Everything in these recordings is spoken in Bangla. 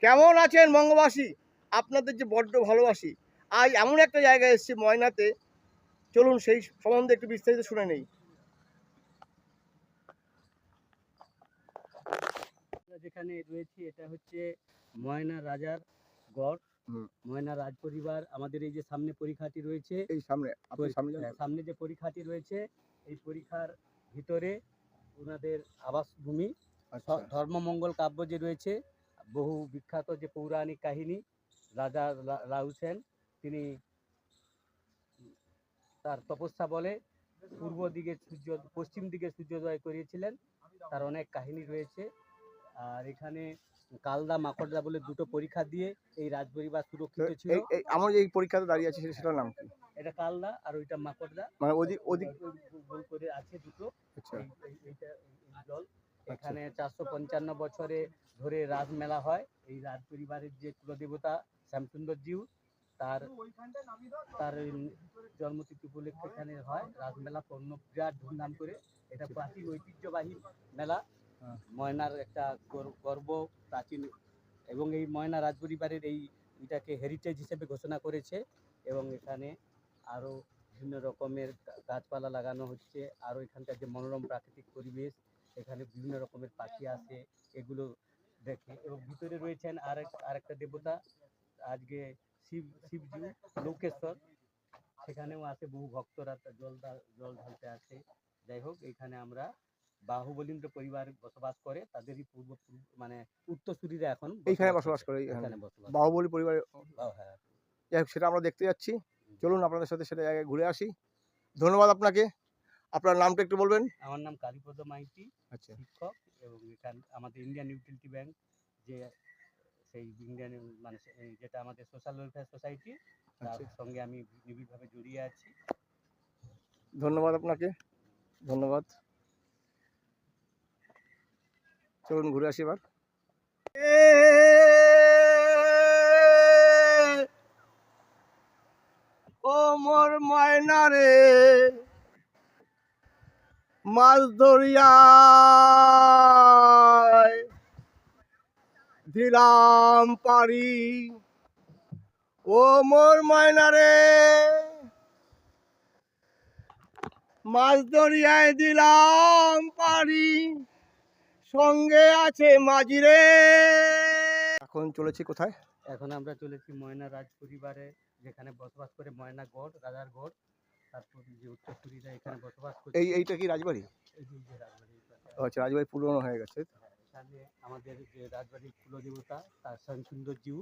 কেমন আছেন বঙ্গবাসী? আপনাদের যে বড্ড ভালোবাসি। আজ এমন একটা জায়গায় এসেছি ময়নাতে, চলুন সেই সম্বন্ধে একটু বিস্তারিত শুনে নেই। যেখানে রয়েছে এটা হচ্ছে ময়না রাজার গড়। ময়না রাজ পরিবার। আমাদের এই যে সামনে পরীক্ষাটি রয়েছে, এই সামনে আপনি সামনে যান। সামনে যে পরীক্ষাটি রয়েছে, এই পরীক্ষার ভিতরে ওনাদের আবাসভূমি। আচ্ছা। ধর্মমঙ্গল কাব্য যে রয়েছে, বহু বিখ্যাত যে পৌরাণিক কাহিনী, রাজা রাউ সেন তিনি তার তপস্যা বলে পূর্ব দিকে পশ্চিম দিকে সূর্যোদয় করিয়েছিলেন। তার অনেক কাহিনী রয়েছে। আর এখানে কালদা মাকড়দা বলে দুটো পরীক্ষা দিয়ে এই রাজপরিবার সুরক্ষিত ছিল। আমার এই পরীক্ষাতে দাঁড়িয়ে আছে সেটার নাম কি? এটা কালদা আর ওইটা মাকড়দা, মানে ওদিক গোল করে আছে দুটো। আচ্ছা। এইটা জল। এখানে 455 বছরে ধরে রাজমেলা হয়। এই রাজ পরিবারের যে কুলদেবতা শ্যামসুন্দর জিউ, তার তার জন্মতিথি উপলক্ষে এখানে হয় রাজমেলা, বিরাট ধুমধাম করে। এটা প্রাচীন ঐতিহ্যবাহী মেলা, ময়নার একটা গর্ব প্রাচীন। এবং এই ময়না রাজপরিবারের এটাকে হেরিটেজ হিসেবে ঘোষণা করেছে। এবং এখানে আরও বিভিন্ন রকমের গাছপালা লাগানো হচ্ছে। আরও এখানকার যে মনোরম প্রাকৃতিক পরিবেশ, এখানে বিভিন্ন রকমের পাখি আসে, এগুলো দেখে। এবং ভিতরে রয়েছেন আরেকটা দেবতা, আজকে শিবজি লোকেশ্বর, সেখানেও আসে বহু ভক্তরা জল ঢালতে আসে। যাই হোক, এখানে আমরা বাহুবলীন্দ্র পরিবার বসবাস করে, তাদেরই মানে উত্তরসূরিরা এখন এইখানে বসবাস করে। এখানে বসবাস। বাহুবলী পরিবারে। হ্যাঁ। যাই হোক, সেটা আমরা দেখতে যাচ্ছি। চলুন আপনাদের সাথে সেটা জায়গায় ঘুরে আসি। ধন্যবাদ আপনাকে। আপনার নামটা একটু বলবেন? আমার নাম কালীপদ মাইতি, আচ্ছা। শিক্ষক। এবং এখানে আমাদের ইন্ডিয়ান ইউটিলিটি ব্যাংক, যে সেই ইন্ডিয়ান মানে যেটা আমাদের সোশ্যাল ওয়েলফেয়ার সোসাইটি, তার সঙ্গে আমি নিবিড়ভাবে জড়িয়ে আছি। ধন্যবাদ আপনাকে। ধন্যবাদ। চলুন ঘুরে আসি এবার। ও মোর ময়না রে, মাছ ধরিয়ায় দিলাম পারি। ও মোর ময়না রে, মাছ ধরিয়ায় দিলাম পারি, সঙ্গে আছে মাঝি রে। এখন চলেছি কোথায়? এখন আমরা চলেছি ময়না রাজ পরিবারে, যেখানে বসবাস করে ময়না গড়, রাজার গড়। তারপর যে উত্তরসূরিরা এখানে বসবাস করে। এইটা কি রাজবাড়ি? এই যে রাজবাড়ি। আচ্ছা, রাজবাড়ি পুরনো হয়ে গেছে। এখানে আমাদের যে রাজবাড়ির কুলদেবতা, তার শ্যামসুন্দর জিউ,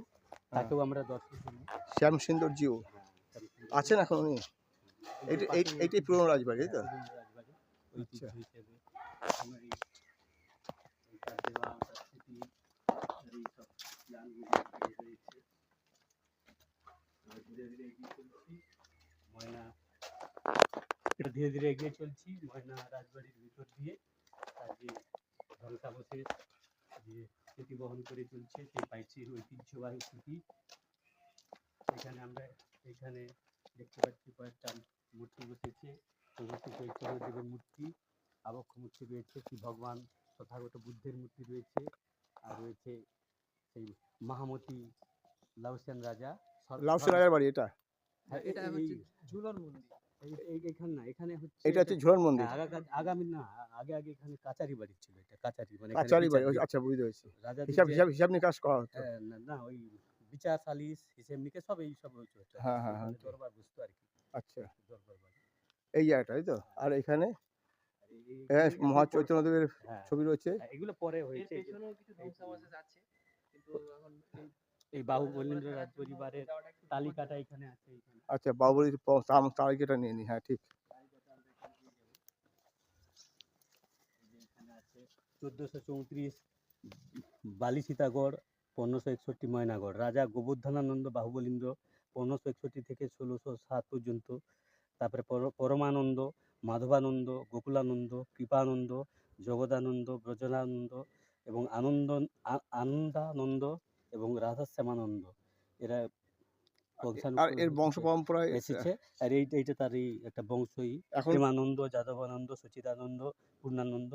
তাকেও আমরা দর্শন করি। শ্যামসুন্দর জিউ আছেন এখন উনি? এইটাই পুরনো রাজবাড়ি, তাই তো? রাজবাড়ি আচ্ছা। হিসেবে আমরা দেওয়া স্মৃতি এইসব প্ল্যানগুলি রয়েছে। ধীরে ধীরে এগিয়ে চলছি ময়না, ধীরে ধীরে এগিয়ে চলছি ময়না রাজবাড়ির ভিতর দিয়ে। তার যে ধ্বংসাবশেষ যে স্মৃতি বহন করে চলছে, সেই পাইচির ঐতিহ্যবাহী স্মৃতি। এখানে দেখতে পাচ্ছি কয়েকটা মূর্তি বসেছে। দেবের মূর্তি, আবক্ষ মূর্তি রয়েছে, শ্রী ভগবান তথাগত বুদ্ধের মূর্তি রয়েছে। আর রয়েছে সেই মহামতি লাউসেন রাজা। লাউসেন রাজার বাড়ি এটা? এটা হচ্ছে ঝুলন মন্দির। এখানে না, এখানে হচ্ছে এটা হচ্ছে ঝুলন মন্দির। আগামী না, আগে একখানে কাচারি বাড়ি ছিল। এটা কাচারি, মানে কাচারি বাড়ি। আচ্ছা, বুঝতে পেরেছি। হিসাব নিকাশ করা হতো। না, ওই বিচার সালিশ, হিসেব নিকেশ সব এই সব হচ্ছে। হ্যাঁ। দরবার বসতো আর কি। আচ্ছা, দরবার বাড়ি এই জায়গাটা, তাই তো? আর এখানে মহা চৈতন্যদেবের ছবি রয়েছে। এগুলো পরে হয়েছে। পেছনেও কিছু ধ্বংসাবশেষ আছে, কিন্তু এখন এই বাহুবলীন্দ্র রাজ পরিবারের তালিকাটা এখানে আছে। আচ্ছা, বাহুবলীর তালিকাটা নিয়ে নি। হ্যাঁ, ঠিক। 1434 বালি সীতাগড়, 1561 ময়নাগড়। রাজা গোবর্ধনানন্দ বাহুবলীন্দ্র 1561 থেকে 1607 পর্যন্ত। তারপরে পরমানন্দ, মাধবানন্দ, গোকুলানন্দ, কৃপানন্দ, জগদানন্দ, ব্রজনানন্দ এবং আনন্দানন্দ এবং রাধাশ্যামানন্দ, এরা এর বংশ পরম্পরায় এসেছে। আর এইটা তারই একটা বংশই। প্রেমানন্দ, যাদবানন্দ, সচিদানন্দ, পূর্ণানন্দ।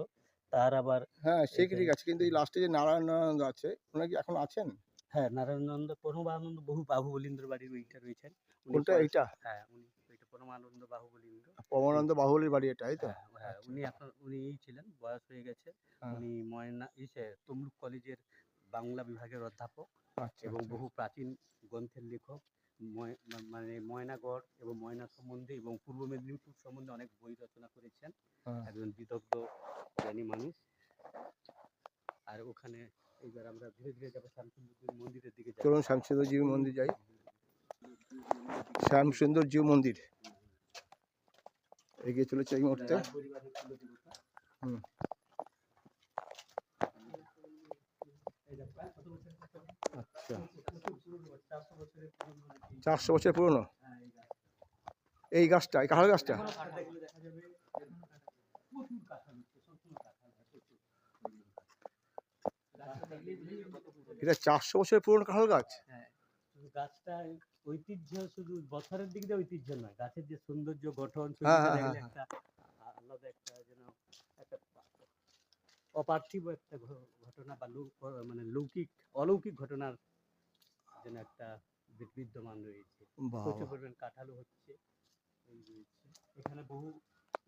তার আবার হ্যাঁ, সে কি ঠিক আছে, কিন্তু এই লাস্টে যে নারায়ণানন্দ আছে, ওনারা কি এখন আছেন? হ্যাঁ, নারায়ণানন্দ পরমানন্দ বাহুবলীন্দ্র বাড়ির ওইটা রয়েছেন। উনি কোনটা পরে- এইটা? হ্যাঁ, উনি ওইটা পরমানন্দ বাহুবলীন্দ্র। পরমানন্দ বাহুবলীর বাড়ি এটা, এই তো? হ্যাঁ, হ্যাঁ, আচ্ছা। উনি এখন উনি ছিলেন, বয়স হয়ে গেছে। হ্যাঁ। উনি তমলুক কলেজের বাংলা বিভাগের অধ্যাপক আচ্ছা, এবং আচ্ছা। বহু প্রাচীন গ্রন্থের লেখক। মানে ময়নাগড় এবং ময়না সম্বন্ধে এবং পূর্ব মেদিনীপুর সম্বন্ধে অনেক বই রচনা করেছেন। হ্যাঁ। একজন বিদগ্ধ জ্ঞানী মানুষ। আর ওখানে এইবার আমরা ধীরে ধীরে যাবো শ্যামসুন্দর মন্দিরের দিকে যাবো। চলুন শ্যামসুন্দরজিউ মন্দির যাই। শ্যামসুন্দরজিউ মন্দির এগিয়ে চলেছে এই মুহূর্তে। পরিবারের কুলদেবতা। হুম। আচ্ছা, 400 বছরের পুরনো নাকি। 400 বছর পুরনো হ্যাঁ, এই গাছ। এই গাছটা, এই কাঁঠাল গাছটা? এখনো কাঁঠাল দেখলে দেখা যাবে, প্রচুর কাঁঠাল হচ্ছে, সবসময় কাঁঠাল হয়, প্রচুর। গাছটা দেখলেই বুঝে যাবে কত পুরনো। এটা 400 বছর পুরনো কাঁঠাল গাছ? হ্যাঁ, শুধু গাছটা ঐতিহ্য, শুধু বছরের দিক দিয়ে ঐতিহ্য নয়, গাছের যে সৌন্দর্য গঠন হ্যাঁ, সৌন্দর্য হ্যাঁ, দেখলে হ্যাঁ। একটা আলাদা একটা যেন একটা অপার্থিব একটা ঘটনা বা মানে অলৌকিক ঘটনার যেন একটা বিদ্যমান রয়েছে। বাহ, প্রচুর বাহ। পরিমাণ কাঁঠালও হচ্ছে, এই রয়েছে। এখানে বহু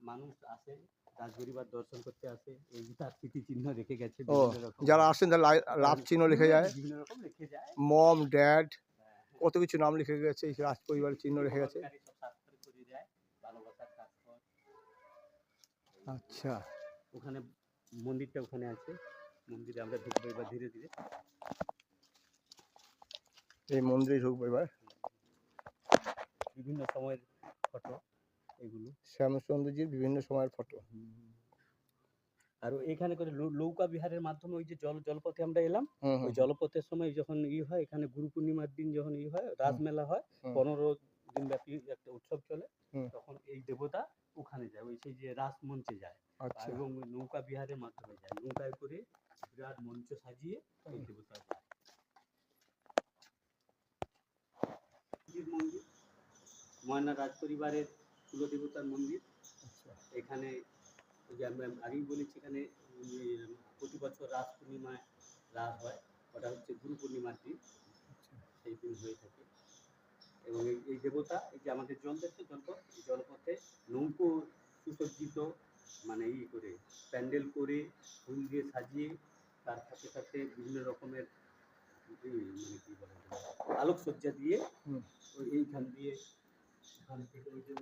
মানুষ আসে, রাজপরিবার দর্শন করতে আসে, এই তার স্মৃতিচিহ্ন রেখে গেছে ও, বিভিন্ন রকম। যারা আসেন তারা লাভ চিহ্ন লিখে যায়, বিভিন্ন রকম রেখে যায়। মম, ড্যাড, হ্যাঁ, কত কিছু নাম লিখে গেছে, এই রাজ পরিবারের চিহ্ন রেখে গেছে। সরকারি সব শাস্ত্র করে যায়, ভালোবাসার শাস্ত্র। আচ্ছা, ওখানে মন্দিরটা ওখানে আছে, মন্দিরে আমরা ঢুকবো এবার ধীরে ধীরে। এই মন্দিরে ঢুকবো এবার। বিভিন্ন সময়ের ফটো এগুলো। শ্যামসুন্দরজির বিভিন্ন সময়ের ফটো। আর এখানে করে নৌকা বিহারের মাধ্যমে ওই যে জলপথে আমরা এলাম, হুম, ওই হুম, জলপথের সময় যখন হয় এখানে গুরু পূর্ণিমার দিন যখন হয় রাসমেলা হয়, হুম। 15 দিন ব্যাপী একটা উৎসব চলে। হুম। তখন এই দেবতা ওখানে যায়, ওই সেই যে রাসমঞ্চে যায়। আচ্ছা, এবং ওই নৌকা বিহারের মাধ্যমে যায়, নৌকায় করে বিরাট মঞ্চ সাজিয়ে এই দেবতা যায়। শিব মন্দির, ময়না রাজ পরিবারের কুলদেবতার মন্দির। আচ্ছা। এখানে ওই যে আমি আগেই বলেছি, এখানে প্রতি বছর রাস পূর্ণিমায় রাস হয়, ওটা হচ্ছে গুরু পূর্ণিমার দিন, সেই দিন হয়ে থাকে। এবং এই দেবতা, এই যে আমাদের জল দেখছে জলপথ, এই জলপথে নৌকো সুসজ্জিত, মানে করে প্যান্ডেল করে ফুল দিয়ে সাজিয়ে, তার সাথে সাথে বিভিন্ন রকমের মানে কি বলে আলোকসজ্জা দিয়ে এইখান দিয়ে, এখান থেকে ওই যে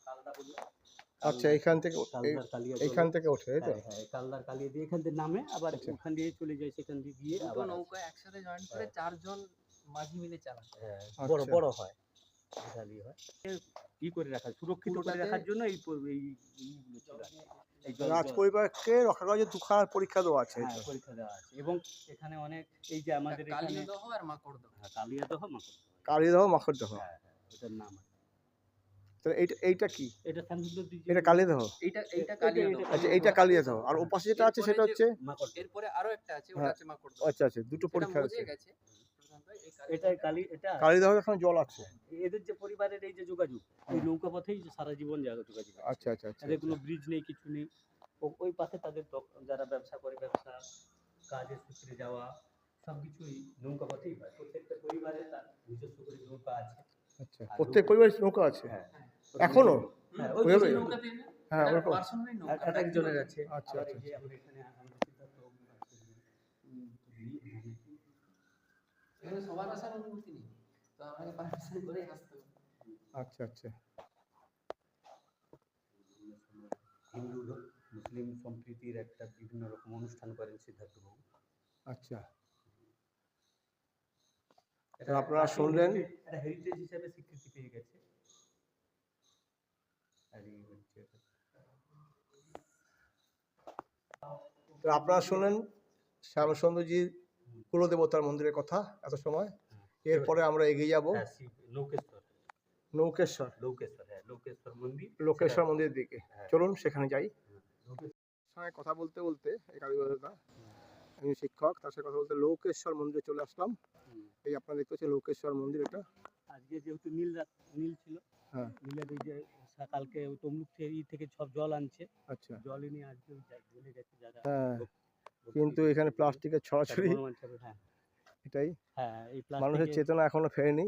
কালদা বললো, আচ্ছা, এইখান থেকে কালদার কালিয়া এইখান থেকে ওঠে, তাই তো? হ্যাঁ, হ্যাঁ, কালদার কালিয়া দিয়ে এখান থেকে নামে, আবার আচ্ছা। ওখান দিয়ে চলে যায়, সেখান দিয়ে গিয়ে দুটো আবার নৌকা একসাথে জয়েন করে হ্যাঁ। 4 জন মাঝি মিলে চালায়। হ্যাঁ, বড় আচ্ছা। বড় হয়, বিশালই হয়। করে রাখা, সুরক্ষিত করে পুরোটাতে- রাখার জন্য এইগুলো ছিল আর কি। এই রাজ পরিবারকে রক্ষা করার জন্য দুখানা পরীক্ষা দেওয়া আছে, এই হ্যাঁ, তো? পরীক্ষা দেওয়া আছে। এবং এখানে অনেক এই যে আমাদের এখানে কালিয়াদহ আর মাকড়দহ। হ্যাঁ, কালিয়াদহ মাকড়দহ। কালিদহ, মাখরদহ। হ্যাঁ, হ্যাঁ, ওটার নাম আছে। তাহলে এইটা কি? এটা শ্যামসুন্দরজি এটা কালিদহ? এইটা কালিয়াদহ। আচ্ছা, এইটা কালিদহ, আর ওপাশে যেটা আছে সেটা হচ্ছে? মাকড়দহ। এরপরে আরো একটা আছে, ওটা হ্যাঁ। হচ্ছে মাকড়দহ। আচ্ছা, আচ্ছা, দুটো সেটা পরীক্ষা মজে আছে। গেছে। এটাই এটা কালিদহ এখন জল আছে। এদের যে পরিবারের এই যে যোগাযোগ, এই নৌকা পথেই যে সারা জীবন যোগাযোগ আছে। আচ্ছা, আচ্ছা, আচ্ছা, তাদের কোনো ব্রিজ নেই, কিছু নেই। ওই পাশে তাদের যারা ব্যবসা করে, ব্যবসা কাজের সূত্রে যাওয়া সবকিছুই নৌকা পথেই হয়। প্রত্যেকটা পরিবারে তার নিজস্ব করে নৌকা আছে। আচ্ছা, প্রত্যেক পরিবারের নৌকা আছে এখনো? হ্যাঁ, ওই ওইভাবে? যে নৌকাতে হ্যাঁ, এটা ওরকম। পার্সোনালি নৌকা। এক একজনের আছে। আচ্ছা, আবার আচ্ছা, এই যে আমাদের এখানে আমাদের সিদ্ধার্থ এখানে সবার আসার অনুমতি নেই, তো আমাকে পারমিশন করে আসতে হবে। আচ্ছা, আচ্ছা। হিন্দু মুসলিম সম্প্রীতির একটা বিভিন্ন রকম অনুষ্ঠান করেন সিদ্ধার্থ বাবু। আচ্ছা, আপনারা শুনলেন। এটা হেরিটেজ হিসেবে স্বীকৃতি পেয়ে গেছে। আর এই হচ্ছে তো আপনারা শুনলেন শ্যামসুন্দরজির কুলদেবতার মন্দিরের কথা এত সময়। এরপরে আমরা এগিয়ে যাব লৌকেশ্বর। নৌকেশ্বর হ্যাঁ, লৌকেশ্বর মন্দির। লোকেশ্বর মন্দিরের দিকে। হ্যাঁ। চলুন সেখানে যাই। লৌকেশ্বর। সঙ্গে কথা বলতে বলতে এই কালীবাড়িটা, আমি শিক্ষক, তার সাথে কথা বলতে লৌকেশ্বর মন্দিরে চলে আসলাম। এই আপনারা দেখতে পাচ্ছেন লৌকেশ্বর মন্দির এটা। আজকে যেহেতু নীল ছিল, হ্যাঁ। নীলের এই যে কালকে তমলুক থেকে সব জল আনছে, আচ্ছা। জল এনে আজকে ঢেলে গেছে যারা। হ্যাঁ, কিন্তু এখানে প্লাস্টিকের ছড়াছড়ি, হ্যাঁ, এটাই হ্যাঁ এই মানুষের প্লাস্টিকের চেতনা এখনো ফেরেনি।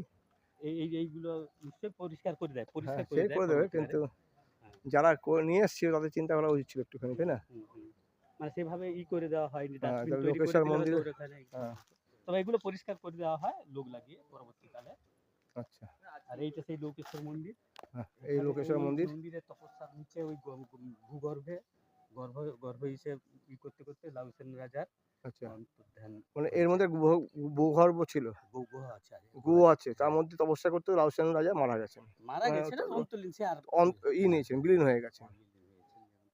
এইগুলো নিশ্চয়ই পরিষ্কার করে দেয়, হ্যাঁ, পরিষ্কার সে করে দেবে, পরবর্তীকালে। কিন্তু হ্যাঁ। যারা নিয়ে এসেছিল তাদের চিন্তা করা উচিত ছিল একটুখানি, তাই না? হুম, হুম। মানে সেভাবে করে দেওয়া হয়নি, হ্যাঁ, ডাস্টবিন তবে তৈরি করে লোকেশ্বর দিলে হয়তো মন্দিরে, ওখানে হ্যাঁ, তবে এগুলো পরিষ্কার করে দেওয়া হয় লোক লাগিয়ে পরবর্তীকালে। আচ্ছা, আর এইটা সেই লোকেশ্বর মন্দির। হ্যাঁ, এই এখানে লোকেশ্বর ওই মন্দির। মন্দিরের তপস্যার নিচে ওই ভূগর্ভে গর্ভ গর্ভ হিসেবে করতে করতে লাউসেন রাজার আচ্ছা, অন্তর্ধান মানে এর হয়েছে। মধ্যে ভূগর্ভ ছিল, গুহা আছে আর গুহা আছে, তার হ্যাঁ। মধ্যে তপস্যা করতে লাউসেন রাজা মারা গেছেন। মারা মানে গেছে না, অন্তর্লীন সে আর নিয়েছেন, বিলীন হয়ে গেছেন।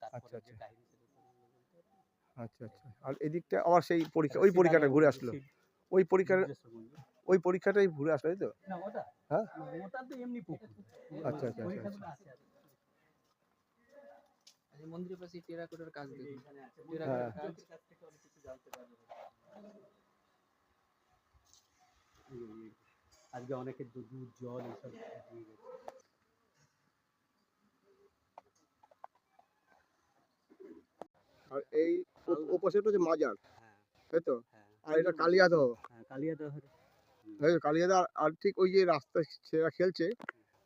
তারপরে আচ্ছা, যে আচ্ছা, কাহিনী সেটা তো আমি বলতে পারবো না। আচ্ছা, আচ্ছা। আর এদিকটা আবার সেই পরীক্ষা, এটা ওই পরীক্ষাটা শিবালয় ঘুরে মন্দির, আসলো, ওই পরীক্ষার, রুদ্রেশ্বর মন্দির। ওই পরীক্ষাটাই ঘুরে আসলো, তাই তো? না ওটা, হ্যাঁ, না, ওটা তো এমনি পুকুর। আচ্ছা, আচ্ছা, আচ্ছা, পরীক্ষাগুলো আচ্ছা। আছে আর কি। আর এই মন্দিরের পাশে টেরাকোটার কাজ দেখুন। এইখানে আছে। হ্যাঁ। কাজ থেকে অনেক কিছু জানতে পারবো। আজকে অনেকের দুধ জল এইসব দিয়ে গেছে। আর এই ওপাশেটা হচ্ছে মাজার, হ্যাঁ, তাই তো? হ্যাঁ, আর এটা কালিয়াদহ, হ্যাঁ, কালিয়াদহ। তাই তো? কালিয়াদহ। আর ঠিক ওই যে রাস্তা ছেলেরা খেলছে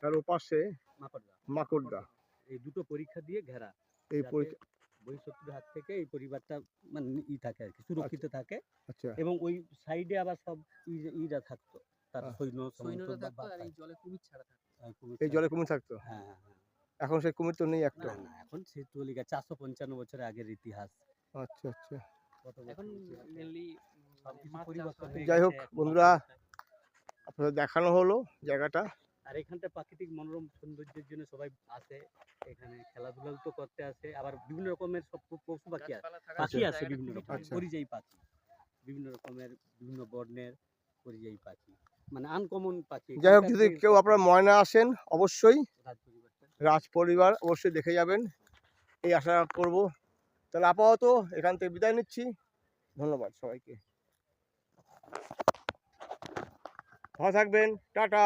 তার ওপাশে মাকড়দা। মাকড়দা। এই দুটো পরীক্ষা দিয়ে ঘেরা, এই যাতে পরীক্ষা, বহিঃশত্রুর হাত থেকে এই পরিবারটা মানে থাকে আর কি, সুরক্ষিত থাকে। আচ্ছা, এবং ওই সাইডে আবার সব ইরা থাকতো, তার হ্যাঁ। সৈন্য সৈন্যরা সমর্থক থাকতো বা আর এই জলে কুমির ছাড়া থাকতো। কুমির এই ছাড়া। জলে কুমির থাকতো। হ্যাঁ, হ্যাঁ, হ্যাঁ। এখন সেই কুমির তো নেই একটা। না, না, এখন সে চলে গেছে 455 বছরের আগের ইতিহাস। আচ্ছা, আচ্ছা। কত বছর এখন ইতিহাস। মেনলি সবকিছু মাছ চাষ পরিবর্তন হয়। হয়ে যাই গেছে, হোক এখন বন্ধুরা, মাছ চাষ হয়। আপনাদের দেখানো হলো জায়গাটা। আর এখানটা প্রাকৃতিক মনোরম সৌন্দর্যের জন্য সবাই আসে, এখানে খেলাধুলাও তো করতে আসে, আবার বিভিন্ন রকমের সব পশু পাখি আছে, গাছপালা থাকার পাখি জন্য আছে জায়গাটা বিভিন্ন খুবই রকমের আচ্ছা। পরিযায়ী পাখি, বিভিন্ন রকমের বিভিন্ন বর্ণের পরিযায়ী পাখি, মানে আনকমন পাখি। যাই হোক, এখানকার যদি যে কেউ আপনারা ময়না আসেন অবশ্যই রাজ পরিবারটা রাজ পরিবার অবশ্যই দেখে যাবেন, এই আশা করব। তাহলে আপাতত এখান থেকে বিদায় নিচ্ছি। ধন্যবাদ সবাইকে, ভালো থাকবেন, টাটা।